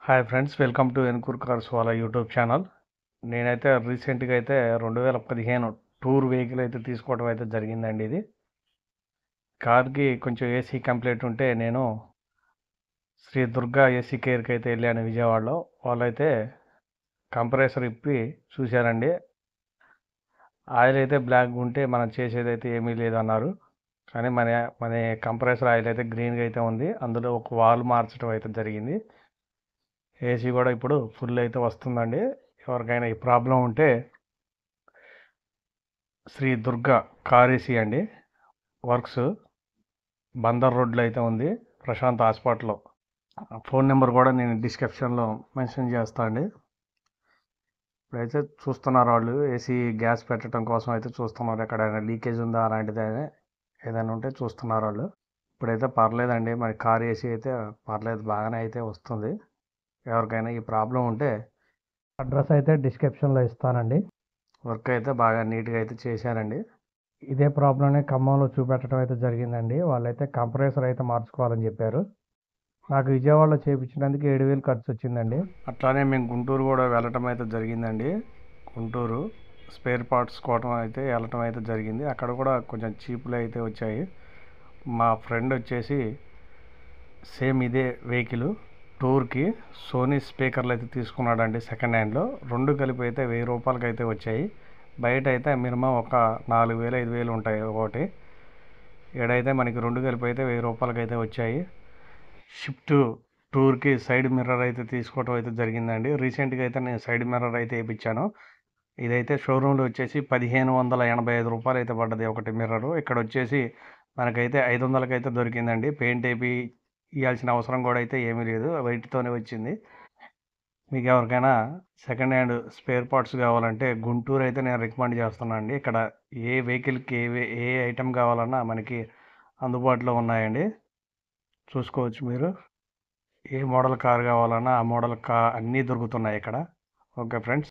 Hi friends, welcome to ఎన్కూర్ cars వాళ్ళ YouTube channel. నేనైతే రీసెంట్గా అయితే 2015 టూర్ వెహికల్ అయితే తీసుకోవడం అయితే జరిగిందండి. ఇది కార్కి కొంచెం ఏసీ కంప్లైంట్ ఉంటే నేను శ్రీ దుర్గా ఏసీ కేర్కి అయితే వెళ్ళాను విజయవాడలో. వాళ్ళైతే కంప్రెసర్ ఇప్పి చూశారండి. ఆయిల్ అయితే బ్లాక్ ఉంటే మనం చేసేది అయితే ఏమీ లేదన్నారు. కానీ మన మన కంప్రెసర్ ఆయిల్ అయితే గ్రీన్గా అయితే ఉంది. అందులో ఒక వాల్ మార్చడం అయితే జరిగింది. ఏసీ కూడా ఇప్పుడు ఫుల్ అయితే వస్తుందండి. ఎవరికైనా ఈ ప్రాబ్లం ఉంటే శ్రీ దుర్గా కార్ ఏసీ అండి. వర్క్స్ బందర్ రోడ్లో అయితే ఉంది, ప్రశాంత్ హాస్పిటల్లో. ఫోన్ నెంబర్ కూడా నేను డిస్క్రిప్షన్లో మెన్షన్ చేస్తా అండి. ఇప్పుడైతే చూస్తున్నారు వాళ్ళు ఏసీ గ్యాస్ పెట్టడం కోసం అయితే చూస్తున్నారు. ఎక్కడైనా లీకేజ్ ఉందా అలాంటిది ఏదైనా ఉంటే చూస్తున్నారు వాళ్ళు. ఇప్పుడైతే పర్లేదండి, మరి కార్ ఏసీ అయితే పర్లేదు, బాగానే అయితే వస్తుంది. ఎవరికైనా ఈ ప్రాబ్లం ఉంటే అడ్రస్ అయితే డిస్క్రిప్షన్లో ఇస్తానండి. వర్క్ అయితే బాగా నీట్గా అయితే చేశారండి. ఇదే ప్రాబ్లమ్ని ఖమ్మంలో చూపెట్టడం అయితే జరిగిందండి. వాళ్ళైతే కంప్రెసర్ అయితే మార్చుకోవాలని చెప్పారు. నాకు విజయవాడలో చేయించడానికి 7,000 ఖర్చు వచ్చిందండి. అట్లానే మేము గుంటూరు కూడా వెళ్ళటం అయితే జరిగిందండి. గుంటూరు స్పేర్ పార్ట్స్ కోసం అయితే వెళ్ళటం అయితే జరిగింది. అక్కడ కూడా కొంచెం చీప్లో అయితే వచ్చాయి. మా ఫ్రెండ్ వచ్చేసి సేమ్ ఇదే వెహికల్ టూర్కి సోనీ స్పీకర్లు అయితే తీసుకున్నాడండి సెకండ్ హ్యాండ్లో. రెండు కలిపి అయితే 1000 రూపాయలకి అయితే వచ్చాయి. బయట అయితే మినిమం ఒక 4,000 5,000 ఉంటాయి ఒకటి. ఏడైతే మనకి రెండు కలిపి అయితే 1000 రూపాయలకి అయితే వచ్చాయి. షిఫ్ట్ టూర్కి సైడ్ మిర్రర్ అయితే తీసుకోవడం అయితే జరిగిందండి. రీసెంట్గా అయితే నేను సైడ్ మిర్రర్ అయితే వేయించాను. ఇదైతే షోరూంలో వచ్చేసి 1,585 రూపాయలు అయితే పడ్డది ఒకటి మిర్రరు. ఇక్కడ వచ్చేసి మనకైతే 500కి అయితే దొరికిందండి. పెయింట్ వేపి ఇవ్వాల్సిన అవసరం కూడా అయితే ఏమీ లేదు, వైట్తోనే వచ్చింది. మీకు ఎవరికైనా సెకండ్ హ్యాండ్ స్పేర్ పార్ట్స్ కావాలంటే గుంటూరు అయితే నేను రికమెండ్ చేస్తున్నాను అండి. ఇక్కడ ఏ వెహికల్కి ఏ ఐటెం కావాలన్నా మనకి అందుబాటులో ఉన్నాయండి. చూసుకోవచ్చు మీరు. ఏ మోడల్ కార్ కావాలన్నా ఆ మోడల్ అన్నీ దొరుకుతున్నాయి ఇక్కడ. Okay friends.